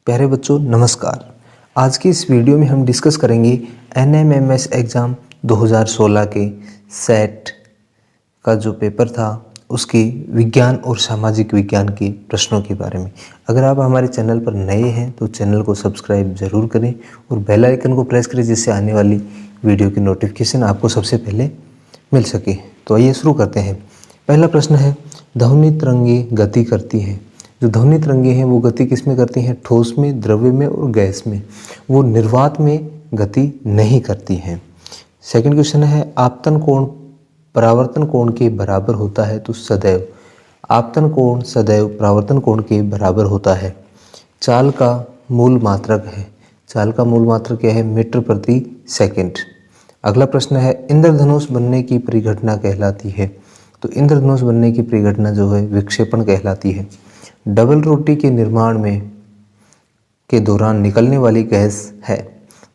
प्यारे बच्चों नमस्कार। आज की इस वीडियो में हम डिस्कस करेंगे NMMS एग्ज़ाम 2016 के सेट का जो पेपर था उसकी विज्ञान और सामाजिक विज्ञान के प्रश्नों के बारे में। अगर आप हमारे चैनल पर नए हैं तो चैनल को सब्सक्राइब ज़रूर करें और बेल आइकन को प्रेस करें जिससे आने वाली वीडियो की नोटिफिकेशन आपको सबसे पहले मिल सके। तो आइए शुरू करते हैं। पहला प्रश्न है, ध्वनि तरंगें गति करती हैं। जो ध्वनि तरंगें हैं वो गति किस में करती हैं? ठोस में, द्रव्य में और गैस में। वो निर्वात में गति नहीं करती हैं। सेकंड क्वेश्चन है, आपतन कोण परावर्तन कोण के बराबर होता है तो सदैव। आपतन कोण सदैव परावर्तन कोण के बराबर होता है। चाल का मूल मात्रक है। चाल का मूल मात्रक क्या है? मीटर प्रति सेकंड। अगला प्रश्न है, इंद्रधनुष बनने की परिघटना कहलाती है। तो इंद्रधनुष बनने की परिघटना जो है विक्षेपण कहलाती है। डबल रोटी के निर्माण में के दौरान निकलने वाली गैस है।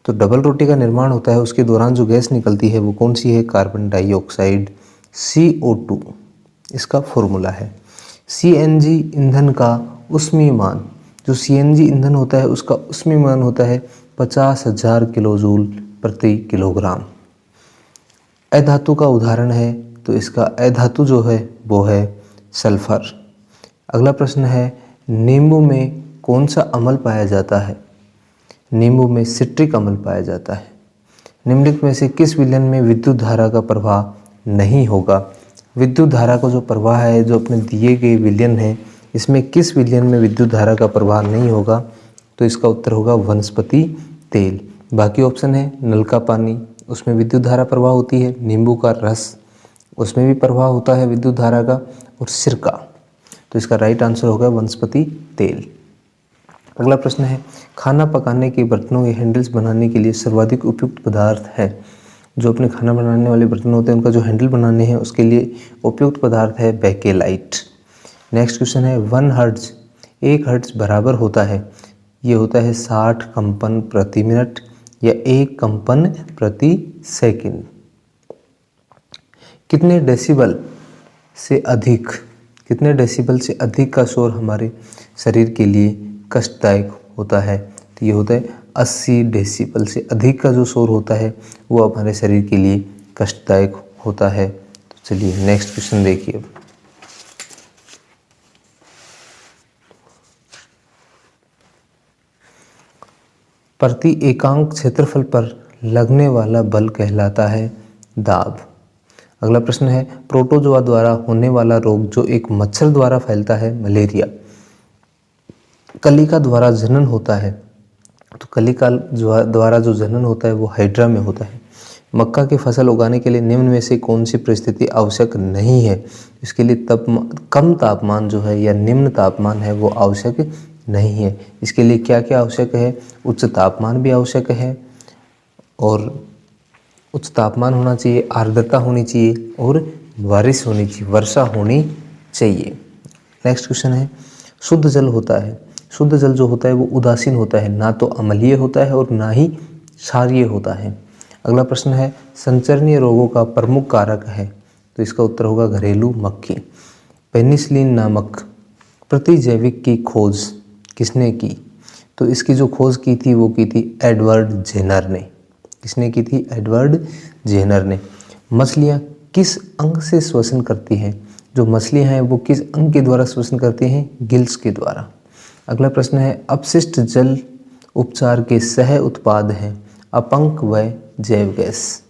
तो डबल रोटी का निर्माण होता है, उसके दौरान जो गैस निकलती है वो कौन सी है? कार्बन डाइऑक्साइड, CO2 इसका फॉर्मूला है। CNG ईंधन का ऊष्मीयमान, जो CNG ईंधन होता है उसका ऊष्मीयमान होता है 50,000 किलोजूल प्रति किलोग्राम। अधातु का उदाहरण है तो इसका अधातु जो है वो है सल्फर। अगला प्रश्न है, नींबू में कौन सा अम्ल पाया जाता है? नींबू में सिट्रिक अम्ल पाया जाता है। निम्नलिखित में से किस विलयन में विद्युत धारा का प्रवाह नहीं होगा? विद्युत धारा का जो प्रवाह है जो अपने दिए गए विलयन है, इसमें किस विलयन में विद्युत धारा का प्रवाह नहीं होगा? तो इसका उत्तर होगा वनस्पति तेल। बाकी ऑप्शन है नल का पानी, उसमें विद्युत धारा प्रवाह होती है। नींबू का रस, उसमें भी प्रवाह होता है विद्युत धारा का। और सिरका, तो इसका राइट आंसर होगा वनस्पति तेल। अगला प्रश्न है, खाना पकाने के बर्तनों के हैंडल्स बनाने के लिए सर्वाधिक उपयुक्त पदार्थ है। जो अपने खाना बनाने वाले बर्तन होते हैं उनका जो हैंडल बनाने हैं उसके लिए उपयुक्त पदार्थ है बेकेलाइट। नेक्स्ट क्वेश्चन है, 1 हर्ट्ज 1 हर्ट्ज बराबर होता है। ये होता है 60 कंपन प्रति मिनट या 1 कंपन प्रति सेकंड। कितने डेसिबल से अधिक का शोर हमारे शरीर के लिए कष्टदायक होता है? तो ये होता है 80 डेसिबल से अधिक का जो शोर होता है वो हमारे शरीर के लिए कष्टदायक होता है। तो चलिए नेक्स्ट क्वेश्चन देखिए। प्रति एकांक क्षेत्रफल पर लगने वाला बल कहलाता है दाब। अगला प्रश्न है, प्रोटोजोआ द्वारा होने वाला रोग जो एक मच्छर द्वारा फैलता है मलेरिया। कलिका द्वारा जनन होता है, तो कलिका द्वारा जो जनन होता है वो हाइड्रा में होता है। मक्का की फसल उगाने के लिए निम्न में से कौन सी परिस्थिति आवश्यक नहीं है? इसके लिए कम तापमान जो है या निम्न तापमान है वो आवश्यक नहीं है। इसके लिए क्या क्या आवश्यक है? उच्च तापमान भी आवश्यक है, और उच्च तापमान होना चाहिए, आर्द्रता होनी चाहिए और बारिश होनी चाहिए, वर्षा होनी चाहिए। नेक्स्ट क्वेश्चन है, शुद्ध जल होता है। शुद्ध जल जो होता है वो उदासीन होता है, ना तो अम्लीय होता है और ना ही क्षारीय होता है। अगला प्रश्न है, संचरणीय रोगों का प्रमुख कारक है। तो इसका उत्तर होगा घरेलू मक्खी। पेनिसिलिन नामक प्रतिजैविक की खोज किसने की? तो इसकी जो खोज की थी वो की थी एडवर्ड जेनर ने। किसने की थी? एडवर्ड जेनर ने। मछलियाँ किस अंग से श्वसन करती हैं? जो मछलियाँ हैं वो किस अंग के द्वारा श्वसन करती हैं? गिल्स के द्वारा। अगला प्रश्न है, अपशिष्ट जल उपचार के सह उत्पाद हैं अपंक व जैव गैस।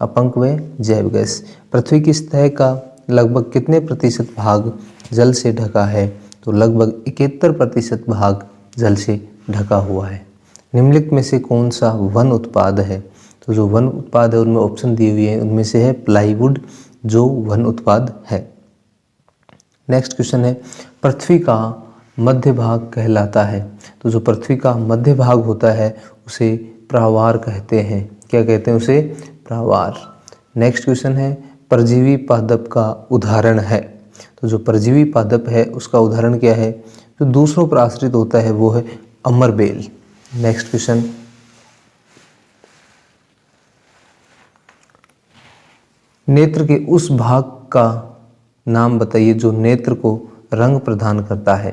अपंक व जैव गैस। पृथ्वी की सतह का लगभग कितने प्रतिशत भाग जल से ढका है? तो लगभग 71% भाग जल से ढका हुआ है। निम्नलिखित में से कौन सा वन उत्पाद है? तो जो वन उत्पाद है उनमें ऑप्शन दी हुई है, उनमें से है प्लाईवुड जो वन उत्पाद है। नेक्स्ट क्वेश्चन है, पृथ्वी का मध्य भाग कहलाता है। तो जो पृथ्वी का मध्य भाग होता है उसे प्रावार कहते हैं। क्या कहते हैं उसे? प्रावार। नेक्स्ट क्वेश्चन है, परजीवी पादप का उदाहरण है। तो जो परजीवी पादप है उसका उदाहरण क्या है? जो दूसरों पर आश्रित होता है वो है अमरबेल। नेक्स्ट क्वेश्चन, नेत्र के उस भाग का नाम बताइए जो नेत्र को रंग प्रदान करता है।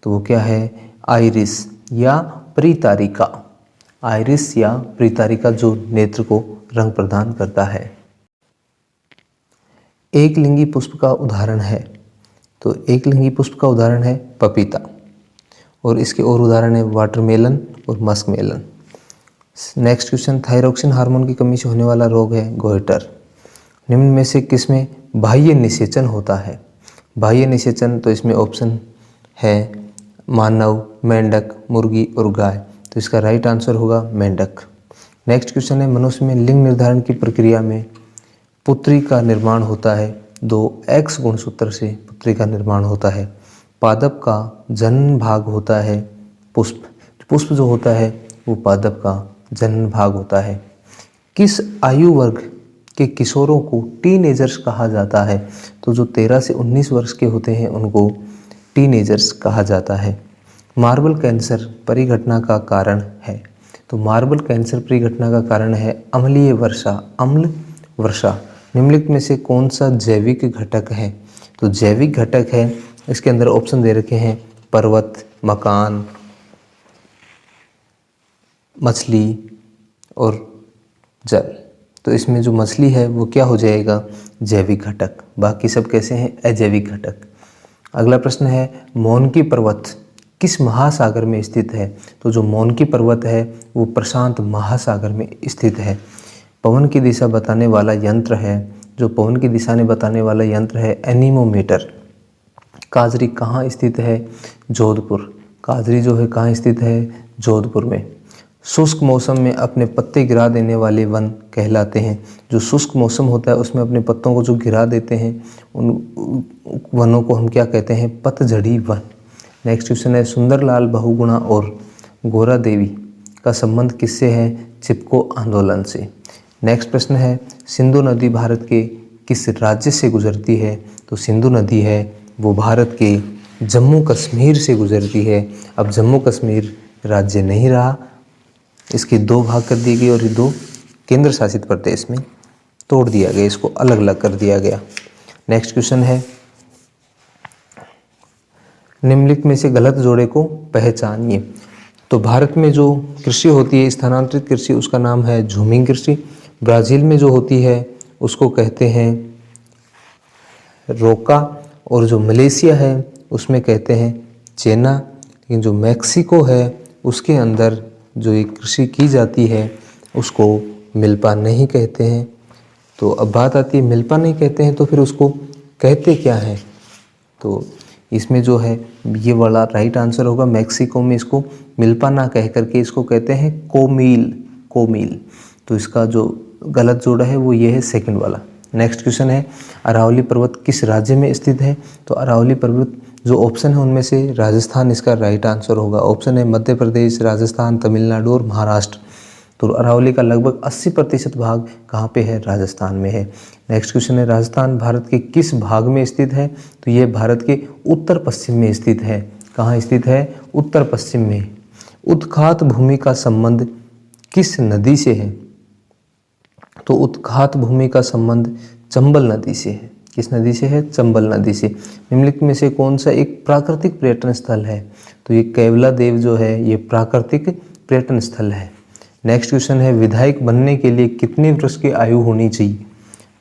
तो वो क्या है? आइरिस। या परितारिका? आइरिस या परितारिका जो नेत्र को रंग प्रदान करता है। एक लिंगी पुष्प का उदाहरण है, तो एक लिंगी पुष्प का उदाहरण है पपीता, और इसके और उदाहरण है वाटरमेलन और muskmelon. Next question, thyroxine hormone की कमी से होने वाला रोग है गोइटर। निम्न में से किसमें बाह्य निषेचन होता है? बाह्य निषेचन, तो इसमें ऑप्शन है मानव, मेंढक, मुर्गी और गाय, तो इसका राइट आंसर होगा मेंढक। नेक्स्ट क्वेश्चन है, मनुष्य में लिंग निर्धारण की प्रक्रिया में पुत्री का निर्माण होता है। 2X गुणसूत्र से पुत्री का निर्माण होता है। पादप का जनन भाग होता है पुष्प। पुष्प जो होता है वो पादप का जनन भाग होता है। किस आयु वर्ग के किशोरों को टीनेजर्स कहा जाता है? तो जो 13 से 19 वर्ष के होते हैं उनको टीनेजर्स कहा जाता है। मार्बल कैंसर परिघटना का कारण है, तो मार्बल कैंसर परिघटना का कारण है अम्लीय वर्षा, अम्ल वर्षा। निम्नलिखित में से कौन सा जैविक घटक है? तो जैविक घटक है, इसके अंदर ऑप्शन दे रखे हैं पर्वत, मकान, मछली और जल। तो इसमें जो मछली है वो क्या हो जाएगा? जैविक घटक। बाकी सब कैसे हैं? अजैविक घटक। अगला प्रश्न है, मोनकी पर्वत किस महासागर में स्थित है? तो जो मोनकी पर्वत है वो प्रशांत महासागर में स्थित है। पवन की दिशा बताने वाला यंत्र है, जो पवन की दिशा ने बताने वाला यंत्र है एनीमोमीटर। काजरी कहाँ स्थित है? जोधपुर। काजरी जो है कहाँ स्थित है? जोधपुर में। शुष्क मौसम में अपने पत्ते गिरा देने वाले वन कहलाते हैं। जो शुष्क मौसम होता है उसमें अपने पत्तों को जो गिरा देते हैं उन वनों को हम क्या कहते हैं? पतझड़ी वन। नेक्स्ट क्वेश्चन है, सुंदरलाल बहुगुणा और गोरा देवी का संबंध किससे है? चिपको आंदोलन से। नेक्स्ट प्रश्न है, सिंधु नदी भारत के किस राज्य से गुजरती है? तो सिंधु नदी है वो भारत के जम्मू कश्मीर से गुजरती है। अब जम्मू कश्मीर राज्य नहीं रहा, इसके 2 भाग कर दिए गए और 2 केंद्र शासित प्रदेश में तोड़ दिया गया, इसको अलग अलग कर दिया गया। नेक्स्ट क्वेश्चन है, निम्नलिखित में से गलत जोड़े को पहचानिए। तो भारत में जो कृषि होती है स्थानांतरित कृषि, उसका नाम है झूमिंग कृषि। ब्राज़ील में जो होती है उसको कहते हैं रोका, और जो मलेशिया है उसमें कहते हैं चेना। लेकिन जो मैक्सिको है उसके अंदर जो ये कृषि की जाती है उसको मिल्पा नहीं कहते हैं। तो अब बात आती है मिल्पा नहीं कहते हैं तो फिर उसको कहते क्या है? तो इसमें जो है ये वाला राइट आंसर होगा, मैक्सिको में इसको मिल्पा ना कह करके इसको कहते हैं कोमील, कोमील। तो इसका जो गलत जोड़ा है वो ये है सेकंड वाला। नेक्स्ट क्वेश्चन है, अरावली पर्वत किस राज्य में स्थित है? तो अरावली पर्वत जो ऑप्शन है उनमें से राजस्थान इसका राइट आंसर होगा। ऑप्शन है मध्य प्रदेश, राजस्थान, तमिलनाडु और महाराष्ट्र। तो अरावली का लगभग 80% भाग कहाँ पे है? राजस्थान में है। नेक्स्ट क्वेश्चन है, राजस्थान भारत के किस भाग में स्थित है? तो ये भारत के उत्तर पश्चिम में स्थित है। कहाँ स्थित है? उत्तर पश्चिम में। उत्खात भूमि का संबंध किस नदी से है? तो उत्खात भूमि का संबंध चंबल नदी से है। किस नदी से है? चंबल नदी से। निम्नलिखित में से कौन सा एक प्राकृतिक पर्यटन स्थल है? तो ये कैवला देव जो है ये प्राकृतिक पर्यटन स्थल है। नेक्स्ट क्वेश्चन है, विधायक बनने के लिए कितने वर्ष की आयु होनी चाहिए?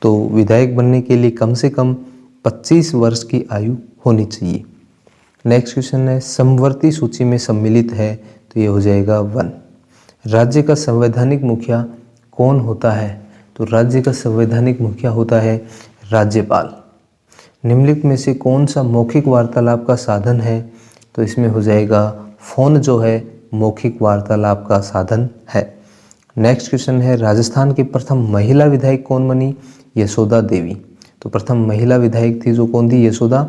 तो विधायक बनने के लिए कम से कम 25 वर्ष की आयु होनी चाहिए। नेक्स्ट क्वेश्चन है, समवर्ती सूची में सम्मिलित है, तो ये हो जाएगा 1। राज्य का संवैधानिक मुखिया कौन होता है? तो राज्य का संवैधानिक मुखिया होता है राज्यपाल। निम्नलिखित में से कौन सा मौखिक वार्तालाप का साधन है? तो इसमें हो जाएगा फोन जो है मौखिक वार्तालाप का साधन है। नेक्स्ट क्वेश्चन है, राजस्थान की प्रथम महिला विधायक कौन बनी? यशोदा देवी। तो प्रथम महिला विधायक थी जो कौन थी? यशोदा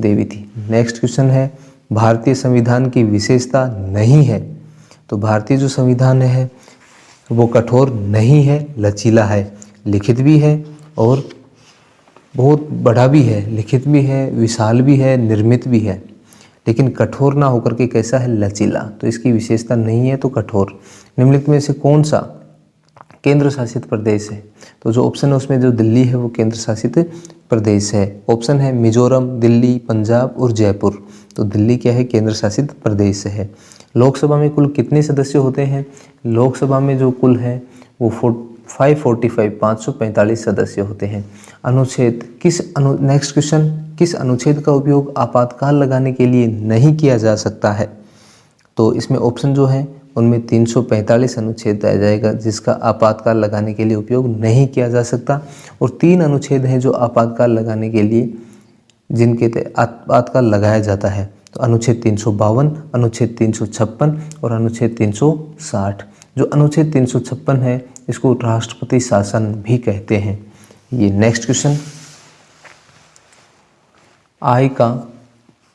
देवी थी। नेक्स्ट क्वेश्चन है, भारतीय संविधान की विशेषता नहीं है। तो भारतीय जो संविधान है वो कठोर नहीं है, लचीला है, लिखित भी है और बहुत बड़ा भी है, लिखित भी है, विशाल भी है, निर्मित भी है, लेकिन कठोर ना होकर के कैसा है? लचीला। तो इसकी विशेषता नहीं है तो कठोर। निम्नलिखित में से कौन सा केंद्र शासित प्रदेश है? तो जो ऑप्शन है उसमें जो दिल्ली है वो केंद्र शासित प्रदेश है। ऑप्शन है मिजोरम, दिल्ली, पंजाब और जयपुर। तो दिल्ली क्या है? केंद्र शासित प्रदेश है। लोकसभा में कुल कितने सदस्य होते हैं? लोकसभा में जो कुल है वो 545 सदस्य होते हैं। अनुच्छेद नेक्स्ट क्वेश्चन, किस अनुच्छेद का उपयोग आपातकाल लगाने के लिए नहीं किया जा सकता है? तो इसमें ऑप्शन जो है उनमें 345 अनुच्छेद आ जाएगा जिसका आपातकाल लगाने के लिए उपयोग नहीं किया जा सकता, और 3 अनुच्छेद हैं जो आपातकाल लगाने के लिए जिनके आपातकाल लगाया जाता है। तो अनुच्छेद 352, अनुच्छेद 356 और अनुच्छेद 360। जो अनुच्छेद 356 है इसको राष्ट्रपति शासन भी कहते हैं। ये नेक्स्ट क्वेश्चन,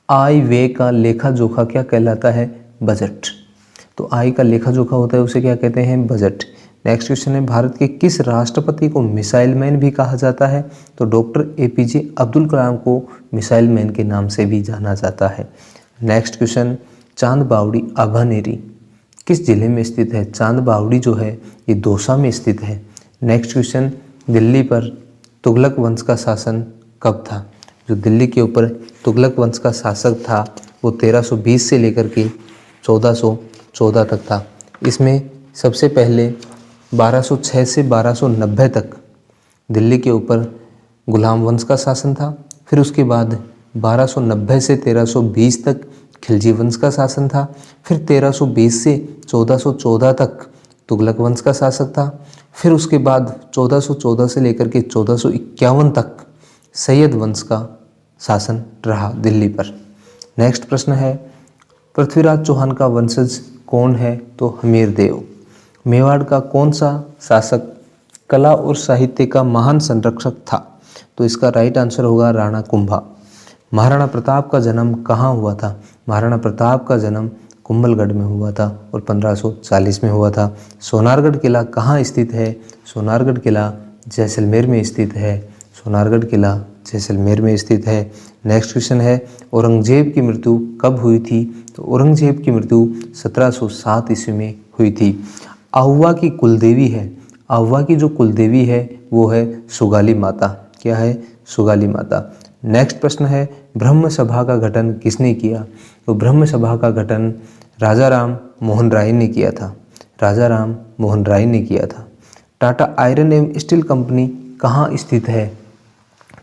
आय व्यय का लेखा जोखा क्या कहलाता है? बजट। तो आय का लेखा जोखा होता है उसे क्या कहते हैं? बजट। नेक्स्ट क्वेश्चन है, भारत के किस राष्ट्रपति को मिसाइल मैन भी कहा जाता है? तो डॉक्टर APJ अब्दुल कलाम को मिसाइल मैन के नाम से भी जाना जाता है। नेक्स्ट क्वेश्चन, चांद बावड़ी आभानेरी किस जिले में स्थित है? चांद बावड़ी जो है ये दौसा में स्थित है। नेक्स्ट क्वेश्चन, दिल्ली पर तुगलक वंश का शासन कब था? जो दिल्ली के ऊपर तुगलक वंश का शासक था वो 1320 से लेकर के 1414 तक था। इसमें सबसे पहले 1206 से 1290 तक दिल्ली के ऊपर गुलाम वंश का शासन था। फिर उसके बाद 1290 से 1320 तक खिलजी वंश का शासन था। फिर 1320 से 1414 तक तुगलक वंश का शासक था। फिर उसके बाद 1414 से लेकर के 1451 तक सैयद वंश का शासन रहा दिल्ली पर। नेक्स्ट प्रश्न है, पृथ्वीराज चौहान का वंशज कौन है? तो हमीरदेव। मेवाड़ का कौन सा शासक कला और साहित्य का महान संरक्षक था? तो इसका राइट आंसर होगा राणा कुंभा। महाराणा प्रताप का जन्म कहाँ हुआ था? महाराणा प्रताप का जन्म कुंभलगढ़ में हुआ था और 1540 में हुआ था। सोनारगढ़ किला कहाँ स्थित है? सोनारगढ़ किला जैसलमेर में स्थित है। सोनारगढ़ किला जैसलमेर में स्थित है। नेक्स्ट क्वेश्चन है, औरंगजेब की मृत्यु कब हुई थी? तो औरंगजेब की मृत्यु 1707 ईस्वी में हुई थी। आहुआ की कुलदेवी है, आहुआ की जो कुलदेवी है वो है सुगाली माता। क्या है? सुगाली माता। नेक्स्ट प्रश्न है, ब्रह्म सभा का गठन किसने किया? तो ब्रह्म सभा का गठन राजा राम मोहन राय ने किया था। राजा राम मोहन राय ने किया था। टाटा आयरन एवं स्टील कंपनी कहाँ स्थित है?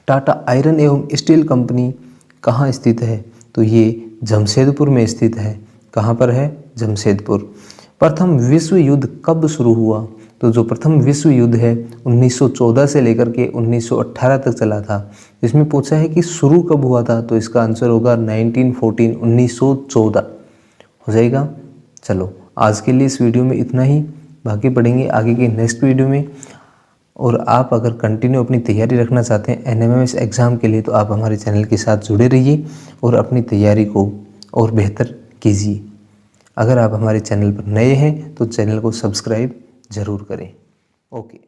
टाटा आयरन एवं स्टील कंपनी कहाँ स्थित है? तो ये जमशेदपुर में स्थित है। कहाँ पर है? जमशेदपुर। प्रथम विश्व युद्ध कब शुरू हुआ? तो जो प्रथम विश्व युद्ध है 1914 से लेकर के 1918 तक चला था। इसमें पूछा है कि शुरू कब हुआ था, तो इसका आंसर होगा 1914 हो जाएगा। चलो आज के लिए इस वीडियो में इतना ही, बाकी पढ़ेंगे आगे के नेक्स्ट वीडियो में। और आप अगर कंटिन्यू अपनी तैयारी रखना चाहते हैं NMMS एग्ज़ाम के लिए तो आप हमारे चैनल के साथ जुड़े रहिए और अपनी तैयारी को और बेहतर कीजिए। अगर आप हमारे चैनल पर नए हैं तो चैनल को सब्सक्राइब ज़रूर करें। ओके।